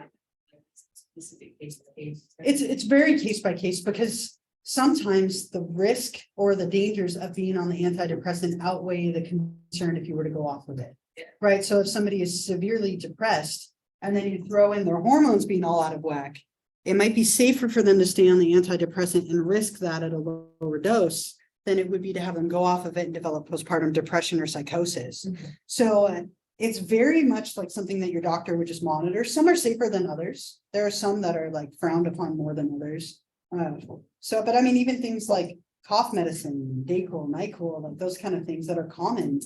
specific case by case? It's very case by case because sometimes the risk or the dangers of being on the antidepressant outweigh the concern if you were to go off of it. Yeah. Right. So if somebody is severely depressed and then you throw in their hormones being all out of whack, it might be safer for them to stay on the antidepressant and risk that at a lower dose than it would be to have them go off of it and develop postpartum depression or psychosis. Mm-hmm. So it's very much like something that your doctor would just monitor. Some are safer than others. There are some that are like frowned upon more than others. But I mean, even things like cough medicine, Dayquil, NyQuil, like those kind of things that are common,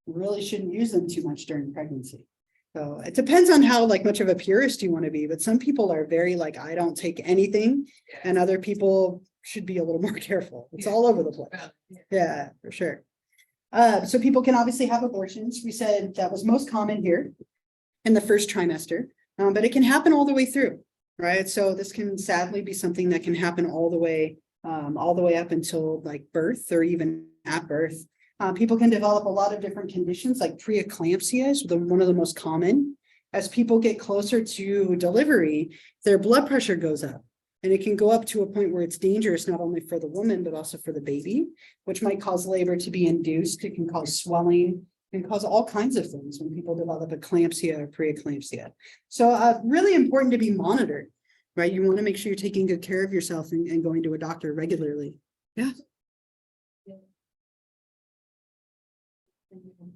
really shouldn't use them too much during pregnancy. So it depends on how like much of a purist you want to be, but some people are very like, I don't take anything, and other people should be a little more careful. It's all over the place. Yeah, for sure. So people can obviously have abortions. We said that was most common here in the first trimester, but it can happen all the way through. Right. So this can sadly be something that can happen all the way up until like birth or even at birth. People can develop a lot of different conditions like preeclampsia is one of the most common. As people get closer to delivery, their blood pressure goes up, and it can go up to a point where it's dangerous not only for the woman, but also for the baby, which might cause labor to be induced. It can cause swelling. Can cause all kinds of things when people develop eclampsia or preeclampsia. So really important to be monitored, right? You want to make sure you're taking good care of yourself and going to a doctor regularly. Yeah.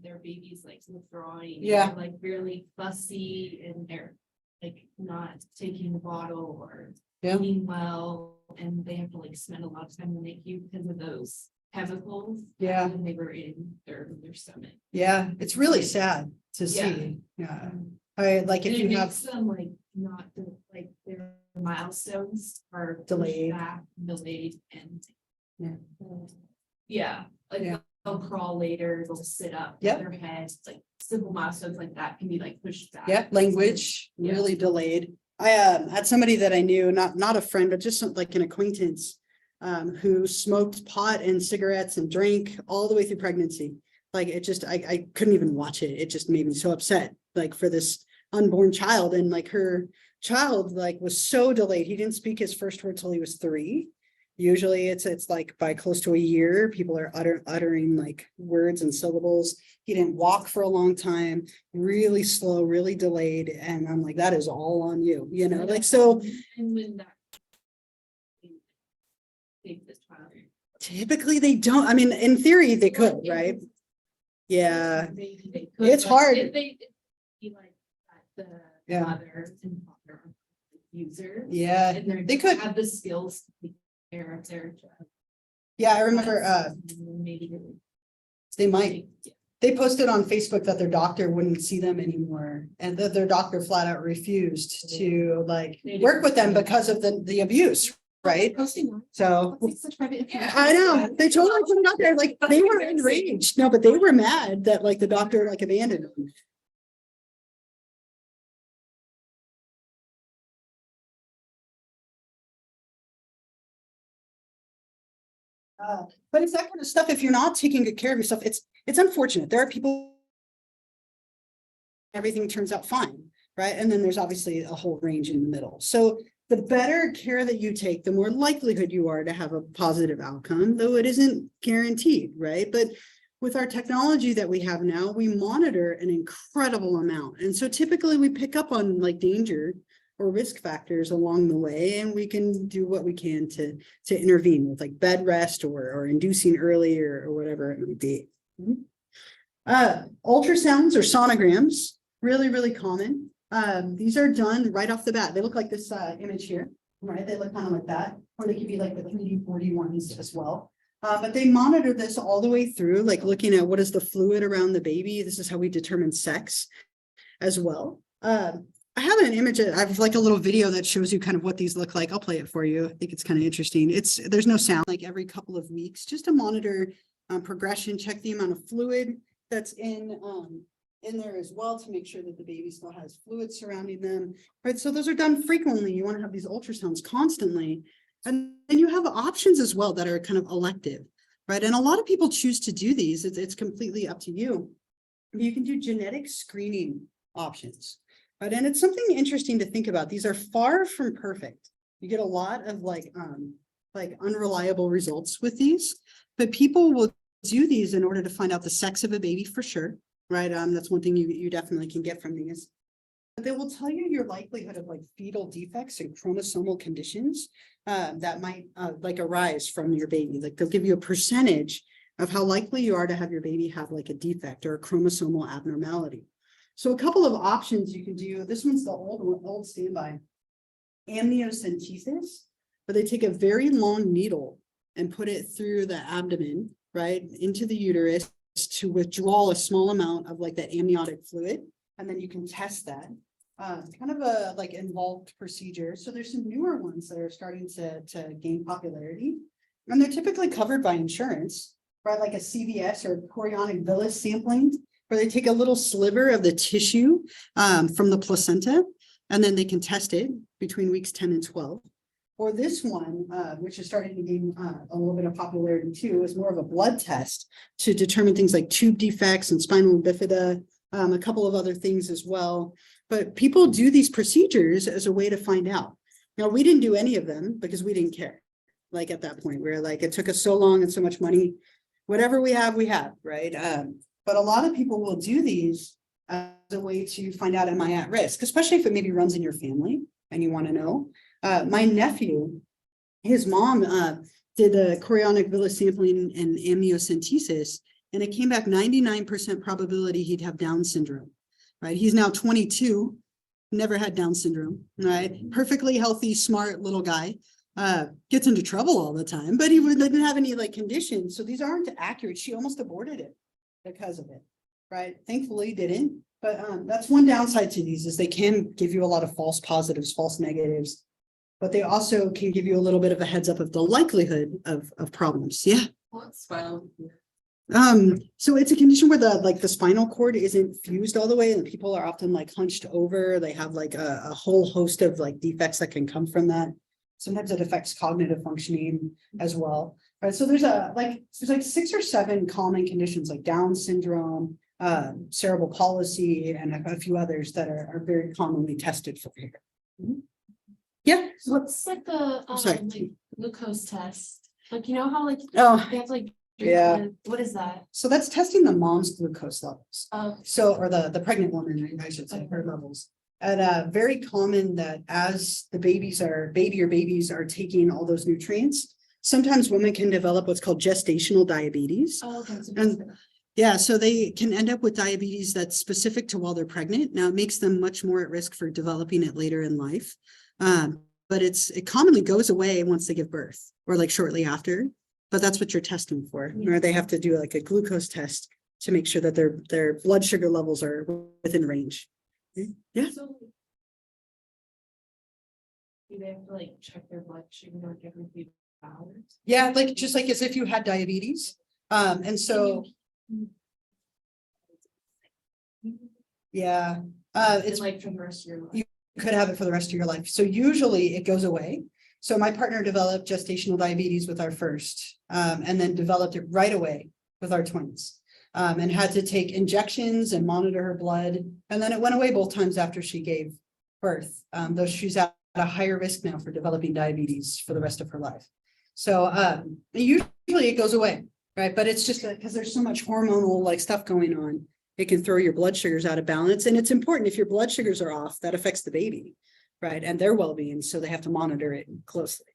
Their babies like withdrawing. Yeah. They're, like really fussy and they're like not taking the bottle or Yeah. eating well, and they have to like spend a lot of time in the NICU because of those chemicals. Yeah. And they were in their stomach. Yeah, it's really sad to see. Yeah. I like if And it you have makes them like not like their milestones are pushed Delayed. back, delayed, and Yeah. yeah, like Yeah. they'll crawl later, they'll sit up, Yep. their heads, like simple milestones like that can be like pushed back. yeah, language Yeah. really delayed. I had somebody that I knew, not a friend, but just like an acquaintance, who smoked pot and cigarettes and drank all the way through pregnancy. Like it just, I couldn't even watch it. It just made me so upset, like for this unborn child. And like her child like was so delayed. He didn't speak his first word till he was 3. Usually it's like by close to a year, people are uttering like words and syllables. He didn't walk for a long time, really slow, really delayed. And I'm like, that is all on you, you know, like, so And when that. Take this child. typically they don't, I mean, in theory, they could, right? Yeah, Maybe they could, It's but hard. If they be like that, the Yeah. mother and father are users. yeah, And they're they could. have the skills to take care of their child. Yeah, I remember, Maybe they might, they posted on Facebook that their doctor wouldn't see them anymore. And that their doctor flat out refused to like work with them because of the abuse, right? Posting that. So. That's like such private information. I know, they totally put it out there, like, they were enraged, no, but they were mad that like the doctor like abandoned them. But it's that kind of stuff, if you're not taking good care of yourself, it's unfortunate, there are people. Everything turns out fine, right? And then there's obviously a whole range in the middle, so the better care that you take, the more likelihood you are to have a positive outcome, though it isn't guaranteed, right? But with our technology that we have now, we monitor an incredible amount. And so typically we pick up on like danger or risk factors along the way, and we can do what we can to intervene with like bed rest or inducing early or whatever it may be. Ultrasounds or sonograms, really common. These are done right off the bat. They look like this image here, right? They look kind of like that, or they could be like the 3D, 4D ones as well. But they monitor this all the way through, like looking at what is the fluid around the baby. This is how we determine sex as well. I have an image, I have like a little video that shows you kind of what these look like. I'll play it for you. I think it's kind of interesting. There's no sound, like every couple of weeks, just to monitor progression, check the amount of fluid that's in there as well, to make sure that the baby still has fluid surrounding them, right? So those are done frequently. You want to have these ultrasounds constantly. And then you have options as well that are kind of elective, right? And a lot of people choose to do these. It's completely up to you. You can do genetic screening options, right? And it's something interesting to think about. These are far from perfect. You get a lot of like unreliable results with these, but people will do these in order to find out the sex of a baby for sure, right? That's one thing you definitely can get from these. But they will tell you your likelihood of like fetal defects and chromosomal conditions that might like arise from your baby. Like they'll give you a percentage of how likely you are to have your baby have like a defect or a chromosomal abnormality. So a couple of options you can do. This one's the old standby, amniocentesis, where they take a very long needle and put it through the abdomen, right, into the uterus to withdraw a small amount of like that amniotic fluid. And then you can test that. Kind of a like involved procedure. So there's some newer ones that are starting to gain popularity, and they're typically covered by insurance, right? Like a CVS or chorionic villus sampling, where they take a little sliver of the tissue from the placenta, and then they can test it between weeks 10 and 12. Or this one, which is starting to gain a little bit of popularity too, is more of a blood test to determine things like tube defects and spinal bifida, a couple of other things as well. But people do these procedures as a way to find out. Now, we didn't do any of them because we didn't care. Like at that point, we were like, it took us so long and so much money. Whatever we have, right? But a lot of people will do these as a way to find out, am I at risk? Especially if it maybe runs in your family and you want to know. My nephew, his mom did the chorionic villus sampling and amniocentesis, and it came back 99% probability he'd have Down syndrome, right? He's now 22, never had Down syndrome, right? Perfectly healthy, smart little guy. gets into trouble all the time, but didn't have any like conditions. So these aren't accurate. She almost aborted it because of it, right? Thankfully didn't, but that's one downside to these is they can give you a lot of false positives, false negatives, but they also can give you a little bit of a heads up of the likelihood of problems. Yeah. What's spinal? So it's a condition where the spinal cord isn't fused all the way, and people are often like hunched over. They have like a whole host of like defects that can come from that. Sometimes it affects cognitive functioning as well. Right. So there's like 6 or 7 common conditions like Down syndrome, cerebral palsy, and a few others that are very commonly tested for here. Yeah. What's like the Sorry. like glucose test? Like, you know how like Oh, they have to, like drink yeah. what is that? So that's testing the mom's glucose levels. Oh, So, or the pregnant woman, I should say, her levels. And very common that as the baby or babies are taking all those nutrients, sometimes women can develop what's called gestational diabetes. oh, okay. So And yeah, so they can end up with diabetes that's specific to while they're pregnant. Now it makes them much more at risk for developing it later in life. But it commonly goes away once they give birth or like shortly after. But that's what you're testing for, or they have to do like a glucose test to make sure that their blood sugar levels are within range. Yeah. So do they have to like check their blood sugar like every few hours? Yeah, like just like as if you had diabetes. And so, yeah, It's it's like for the rest of your life. You could have it for the rest of your life. So usually it goes away. So my partner developed gestational diabetes with our first, and then developed it right away with our twins. And had to take injections and monitor her blood. And then it went away both times after she gave birth. Though she's at a higher risk now for developing diabetes for the rest of her life. So usually it goes away, right? But it's just because there's so much hormonal like stuff going on, it can throw your blood sugars out of balance. And it's important if your blood sugars are off, that affects the baby, right? And their well-being. So they have to monitor it closely.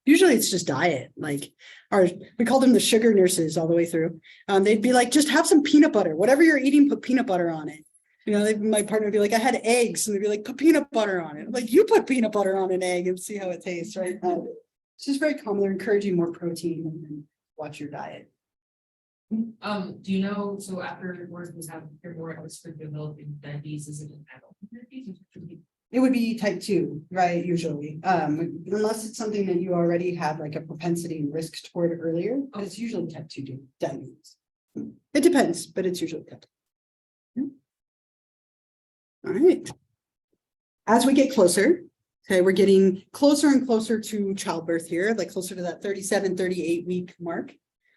Usually it's just diet, like we call them the sugar nurses all the way through. They'd be like, just have some peanut butter, whatever you're eating, put peanut butter on it. You know, my partner would be like, I had eggs, and they'd be like, put peanut butter on it. I'm like, you put peanut butter on an egg and see how it tastes, right? It's just very common. They're encouraging more protein and watch your diet. Do you know, so afterwards we have more at risk for developing diabetes, is it an adult diabetes? It would be type 2, right? Usually, unless it's something that you already had like a propensity and risk toward earlier, but it's usually type 2 diabetes. It depends, but it's usually type 2. All right. As we get closer, okay, we're getting closer and closer to childbirth here, like closer to that 37, 38 week mark.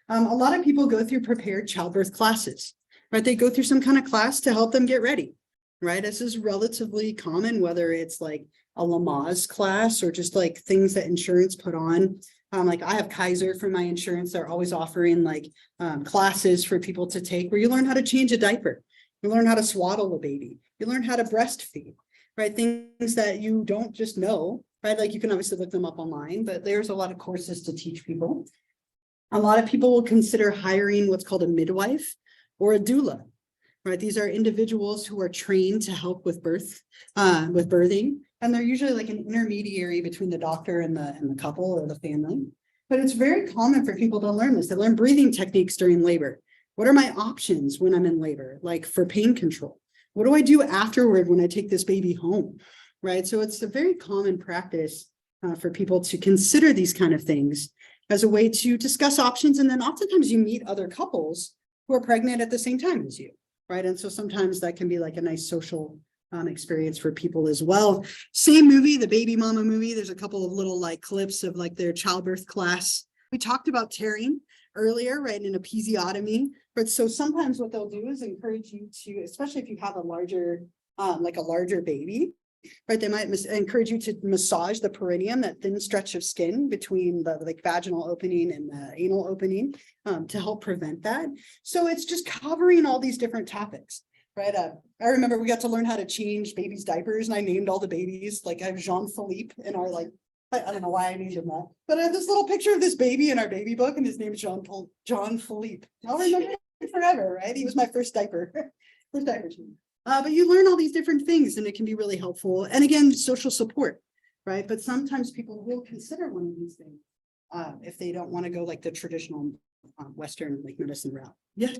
A lot of people go through prepared childbirth classes, right? They go through some kind of class to help them get ready, right? This is relatively common, whether it's like a Lamaze class or just like things that insurance put on. Like I have Kaiser for my insurance. They're always offering like classes for people to take where you learn how to change a diaper. You learn how to swaddle a baby. You learn how to breastfeed, right? Things that you don't just know, right? Like you can obviously look them up online, but there's a lot of courses to teach people. A lot of people will consider hiring what's called a midwife or a doula, right? These are individuals who are trained to help with birthing, and they're usually like an intermediary between the doctor and the couple or the family. But it's very common for people to learn this. They learn breathing techniques during labor. What are my options when I'm in labor, like for pain control? What do I do afterward when I take this baby home, right? So it's a very common practice for people to consider these kind of things as a way to discuss options. And then oftentimes you meet other couples who are pregnant at the same time as you, right? And so sometimes that can be like a nice social experience for people as well. Same movie, the Baby Mama movie. There's a couple of little like clips of like their childbirth class. We talked about tearing earlier, right, in episiotomy. But so sometimes what they'll do is encourage you to, especially if you have a larger baby, right? They might encourage you to massage the perineum, that thin stretch of skin between the like vaginal opening and the anal opening, to help prevent that. So it's just covering all these different topics, right? I remember we got to learn how to change babies' diapers, and I named all the babies. Like I have Jean-Philippe in our like, I don't know why I named him that, but I have this little picture of this baby in our baby book, and his name is Jean-Philippe. I'll remember it forever, right? He was my first diaper, change. But you learn all these different things, and it can be really helpful. And again, social support, right? But sometimes people will consider one of these things. If they don't want to go like the traditional Western like medicine route. Yeah.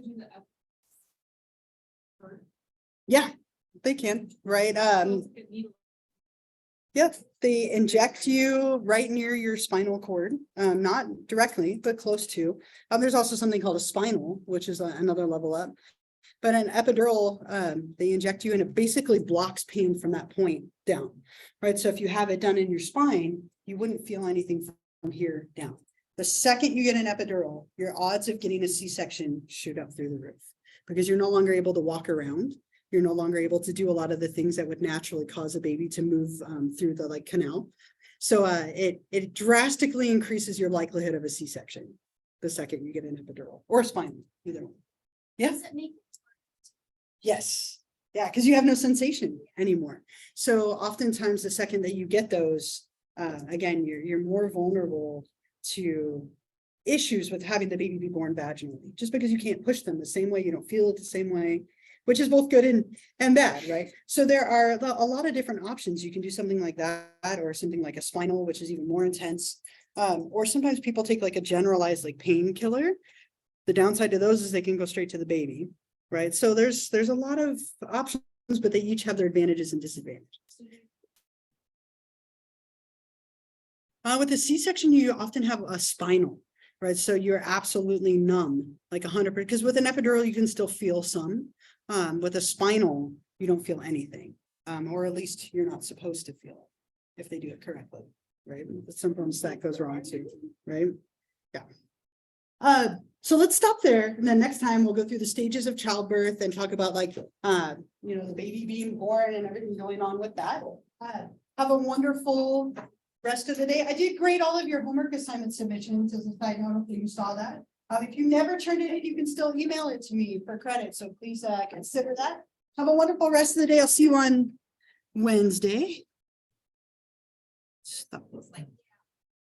Yeah, they can, right? Yep, they inject you right near your spinal cord, not directly, but close to. There's also something called a spinal, which is another level up. But an epidural, they inject you and it basically blocks pain from that point down, right? So if you have it done in your spine, you wouldn't feel anything from here down. The second you get an epidural, your odds of getting a C-section shoot up through the roof because you're no longer able to walk around. You're no longer able to do a lot of the things that would naturally cause a baby to move through the like canal. So it drastically increases your likelihood of a C-section the second you get an epidural or spinal, either one. Yeah. Does it make Yes. Yeah, because you have no sensation anymore. So oftentimes the second that you get those, again, you're more vulnerable to issues with having the baby be born vaginally, just because you can't push them the same way, you don't feel it the same way, which is both good and bad, right? So there are a lot of different options. You can do something like that, or something like a spinal, which is even more intense. Or sometimes people take like a generalized like painkiller. The downside to those is they can go straight to the baby, right? So there's a lot of options, but they each have their advantages and disadvantages. With a C-section, you often have a spinal, right? So you're absolutely numb, like 100%, because with an epidural, you can still feel some. With a spinal, you don't feel anything, or at least you're not supposed to feel it if they do it correctly, right? But sometimes that goes wrong too, right? Yeah. So let's stop there. And then next time we'll go through the stages of childbirth and talk about like, the baby being born and everything going on with that. Have a wonderful rest of the day. I did grade all of your homework assignment submissions as a side note, if you saw that. If you never turned it in, you can still email it to me for credit. So please consider that. Have a wonderful rest of the day. I'll see you on Wednesday. Stop.